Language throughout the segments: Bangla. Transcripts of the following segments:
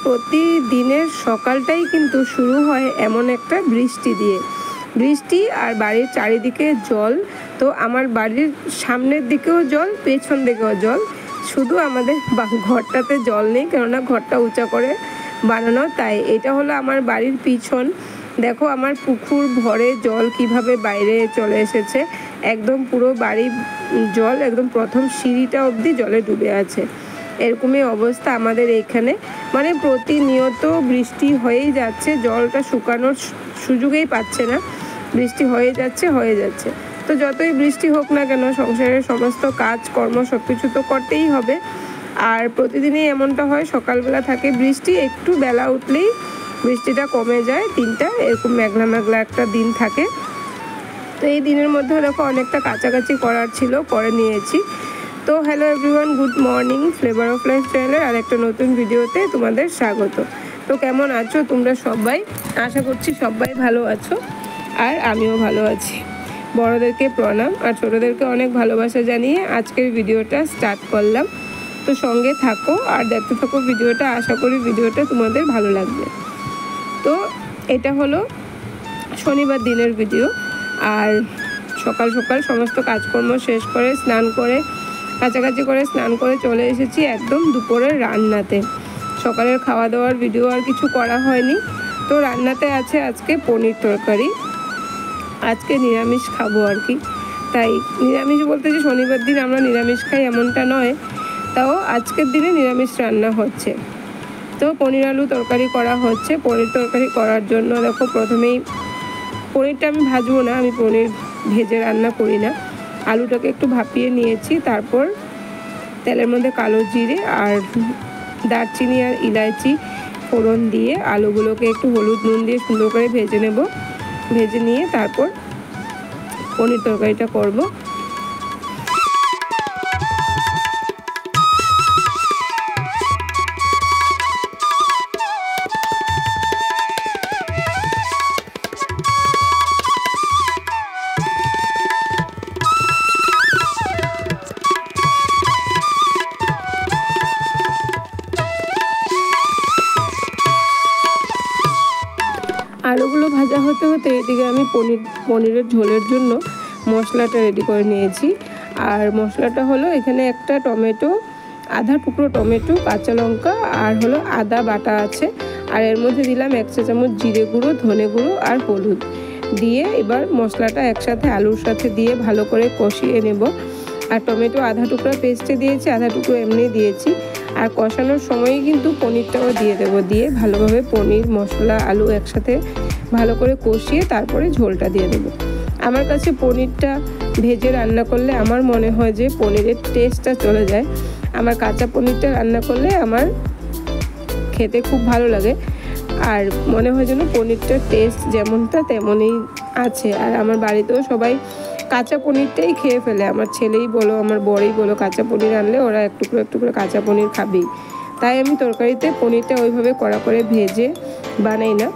প্রতিদিনের সকালটাই কিন্তু শুরু হয় এমন একটা বৃষ্টি দিয়ে। বৃষ্টি আর বাড়ির চারিদিকে জল। তো আমার বাড়ির সামনের দিকেও জল, পেছন দিকেও জল, শুধু আমাদের ঘরটাতে জল নেই, কেননা ঘরটা উঁচা করে বানানো। তাই এটা হলো আমার বাড়ির পিছন। দেখো আমার পুকুর ভরে জল কিভাবে বাইরে চলে এসেছে, একদম পুরো বাড়ির জল একদম প্রথম সিঁড়িটা অবধি জলে ডুবে আছে। এরকমই অবস্থা আমাদের এইখানে, মানে প্রতিনিয়ত বৃষ্টি হয়েই যাচ্ছে, জলটা শুকানোর সুযোগই পাচ্ছে না, বৃষ্টি হয়ে যাচ্ছে। তো যতই বৃষ্টি হোক না কেন, সংসারের সমস্ত কাজকর্ম সব কিছু তো করতেই হবে। আর প্রতিদিনই এমনটা হয়, সকালবেলা থাকে বৃষ্টি, একটু বেলা উঠলেই বৃষ্টিটা কমে যায়, দিনটা এরকম মেঘলা মেঘলা একটা দিন থাকে। তো এই দিনের মধ্যে দেখো অনেকটা কাছাকাছি করার ছিল, করে নিয়েছি। তো hello everyone, good morning. Flavour of life চ্যানেলের আর একটা নতুন ভিডিওতে তোমাদের স্বাগত। তো কেমন আছো তোমরা সবাই? আশা করছি সবাই ভালো আছো, আর আমিও ভালো আছি। বড়োদেরকে প্রণাম আর ছোটোদেরকে অনেক ভালোবাসা জানিয়ে আজকের ভিডিওটা স্টার্ট করলাম। তো সঙ্গে থাকো আর দেখতে থাকো ভিডিওটা, আশা করি ভিডিওটা তোমাদের ভালো লাগবে। তো এটা হলো শনিবার দিনের ভিডিও। আর সকাল সকাল সমস্ত কাজকর্ম শেষ করে স্নান করে কাছাকাছি করে স্নান করে চলে এসেছি একদম দুপুরের রান্নাতে। সকালের খাওয়া দাওয়ার ভিডিও আর কিছু করা হয়নি। তো রান্নাতে আছে আজকে পনির তরকারি। আজকে নিরামিষ খাবো আর কি, তাই নিরামিষ বলতে যে শনিবার দিন আমরা নিরামিষ খাই এমনটা নয়, তাও আজকের দিনে নিরামিষ রান্না হচ্ছে। তো পনির আলু তরকারি করা হচ্ছে। পনির তরকারি করার জন্য দেখো প্রথমেই পনিরটা আমি ভাজবো না, আমি পনির ভেজে রান্না করি না। আলুটাকে একটু ভাপিয়ে নিয়েছি, তারপর তেলের মধ্যে কালো জিরে আর দারচিনি আর ইলাইচি ফোড়ন দিয়ে আলুগুলোকে একটু হলুদ নুন দিয়ে সুন্দর করে ভেজে নেব। ভেজে নিয়ে তারপর পনির তরকারিটা করব। আলুগুলো ভাজা হতে হতে এদিকে আমি পনিরের ঝোলের জন্য মশলাটা রেডি করে নিয়েছি। আর মশলাটা হলো এখানে একটা টমেটো, আধা টুকরো টমেটো, কাঁচা লঙ্কা আর হলো আদা বাটা আছে। আর এর মধ্যে দিলাম 1 চা চামচ জিরে গুঁড়ো, ধনে গুঁড়ো আর হলুদ দিয়ে এবার মশলাটা একসাথে আলুর সাথে দিয়ে ভালো করে কষিয়ে নেব। আর টমেটো আধা টুকরো পেস্টে দিয়েছি, আধা টুকরো এমনি দিয়েছি। আর কষানোর সময়ই কিন্তু পনিরটাও দিয়ে দেবো, দিয়ে ভালোভাবে পনির মশলা আলু একসাথে ভালো করে কষিয়ে তারপরে ঝোলটা দিয়ে দেবো। আমার কাছে পনিরটা ভেজে রান্না করলে আমার মনে হয় যে পনিরের টেস্টটা চলে যায়। আমার কাঁচা পনিরটা রান্না করলে আমার খেতে খুব ভালো লাগে, আর মনে হয় যেন পনিরটার টেস্ট যেমনটা তেমনই আছে। আর আমার বাড়িতেও সবাই কাঁচা পনিরটাই খেয়ে ফেলে, আমার ছেলেই বলো আমার বড়ই বলো, কাঁচা পনির আনলে ওরা একটু করে কাঁচা পনির খাবেই। তাই আমি তরকারিতে পনিরটা ওইভাবে কড়া করে ভেজে বানাই না,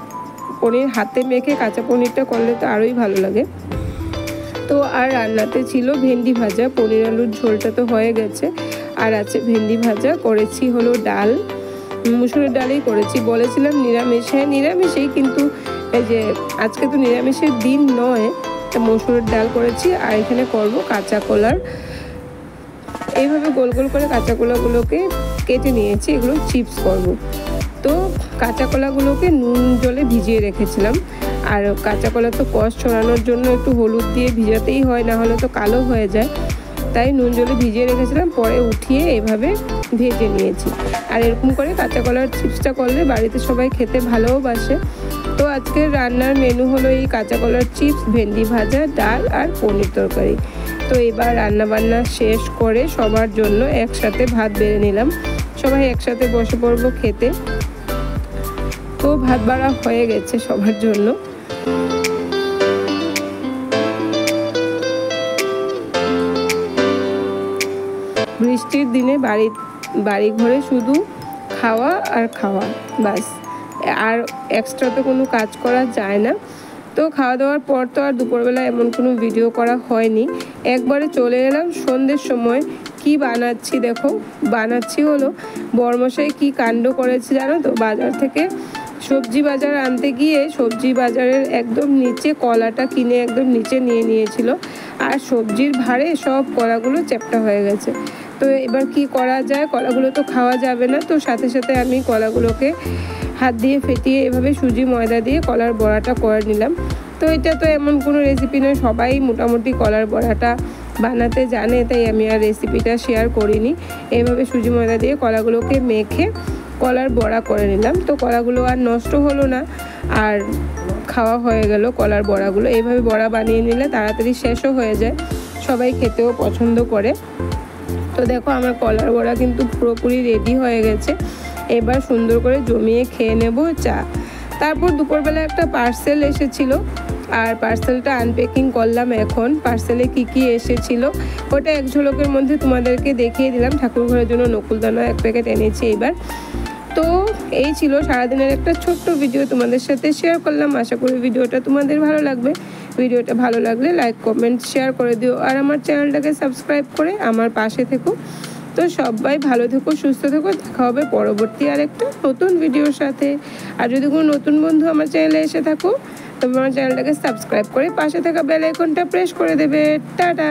পনির হাতে মেখে কাঁচা পনিরটা করলে তো আরোই ভালো লাগে। তো আর রান্নাতে ছিল ভেন্ডি ভাজা, পনির আলুর ঝোলটা তো হয়ে গেছে, আর আছে ভেন্ডি ভাজা। করেছি হলো ডাল, মুসুরের ডালেই করেছি। বলেছিলাম নিরামিষ, হ্যাঁ নিরামিষেই, কিন্তু এই যে আজকে তো নিরামিষের দিন নয়, মসুরের ডাল করেছি। আর এখানে করব কাঁচা কলার, এইভাবে গোল গোল করে কাঁচা কলাগুলোকে কেটে নিয়েছি, এগুলো চিপস করব। তো কাঁচা কলাগুলোকে নুন জলে ভিজিয়ে রেখেছিলাম। আর কাঁচা কলা তো কষ ছড়ানোর জন্য একটু হলুদ দিয়ে ভিজাতেই হয়, না হলে তো কালো হয়ে যায়। তাই নুন জলে ভিজিয়ে রেখেছিলাম, পরে উঠিয়ে এভাবে ভেজে নিয়েছি। আর এরকম করে কাঁচা কলার চিপসটা করলে বাড়িতে সবাই খেতে ভালোবাসে। তো আজকের রান্নার মেনু হলো এই কাঁচা কলার চিপস, ভেন্ডি ভাজা, ডাল আর পনির তরকারি। তো এবার রান্নাবান্না শেষ করে সবার জন্য একসাথে ভাত বেড়ে নিলাম, সবাই একসাথে বসে পড়বো খেতে। তো ভাত বাড়া হয়ে গেছে সবার জন্য। বৃষ্টির দিনে বাড়ি ঘরে শুধু খাওয়া আর খাওয়া, বাস, আর এক্সট্রা তো কোনো কাজ করা যায় না। তো খাওয়া দাওয়ার পর তো আর দুপুরবেলা এমন কোনো ভিডিও করা হয়নি। একবারে চলে এলাম সন্ধ্যের সময় কি বানাচ্ছি দেখো, বানাচ্ছি হলো বড়মশাই কি কাণ্ড করেছে জানো তো, বাজার থেকে সবজি বাজার আনতে গিয়ে সবজি বাজারের একদম নিচে কলাটা কিনে একদম নিচে নিয়ে নিয়েছিল, আর সবজির ভারে সব কলাগুলো চ্যাপ্টা হয়ে গেছে। তো এবার কি করা যায়, কলাগুলো তো খাওয়া যাবে না, তো সাথে সাথে আমি কলাগুলোকে হাত দিয়ে ফেটিয়ে এভাবে সুজি ময়দা দিয়ে কলার বড়াটা করে নিলাম। তো এটা তো এমন কোনো রেসিপি নয়, সবাই মোটামুটি কলার বড়াটা বানাতে জানে, তাই আমি আর রেসিপিটা শেয়ার করিনি। এইভাবে সুজি ময়দা দিয়ে কলাগুলোকে মেখে কলার বড়া করে নিলাম। তো কলাগুলো আর নষ্ট হলো না, আর খাওয়া হয়ে গেল কলার বড়াগুলো। এইভাবে বড়া বানিয়ে নিলে তাড়াতাড়ি শেষও হয়ে যায়, সবাই খেতেও পছন্দ করে। তো দেখো আমার কলার বড়া কিন্তু পুরোপুরি রেডি হয়ে গেছে, এবার সুন্দর করে জমিয়ে খেয়ে নেব চা। তারপর দুপুরবেলা একটা পার্সেল এসেছিল, আর পার্সেলটা আনপ্যাকিং করলাম। এখন পার্সেলে কি কি এসেছিল ওটা এক ঝলকের মধ্যে তোমাদেরকে দেখিয়ে দিলাম। ঠাকুর ঘরের জন্য নকুলদানা 1 প্যাকেট এনেছি এবার। তো এই ছিল সারাদিনের একটা ছোট্ট ভিডিও তোমাদের সাথে শেয়ার করলাম। আশা করি ভিডিওটা তোমাদের ভালো লাগবে। ভিডিওটা ভালো লাগলে লাইক কমেন্ট শেয়ার করে দিও, আর আমার চ্যানেলটাকে সাবস্ক্রাইব করে আমার পাশে থেকো। তো সবাই ভালো থেকো, সুস্থ থেকো, দেখা হবে পরবর্তী আরেকটা নতুন ভিডিওর সাথে। আর যদি কোনো নতুন বন্ধু আমার চ্যানেলে এসে থাকো, তবে আমার চ্যানেলটাকে সাবস্ক্রাইব করে পাশে থাকা বেল আইকনটা প্রেস করে দেবে। টাটা।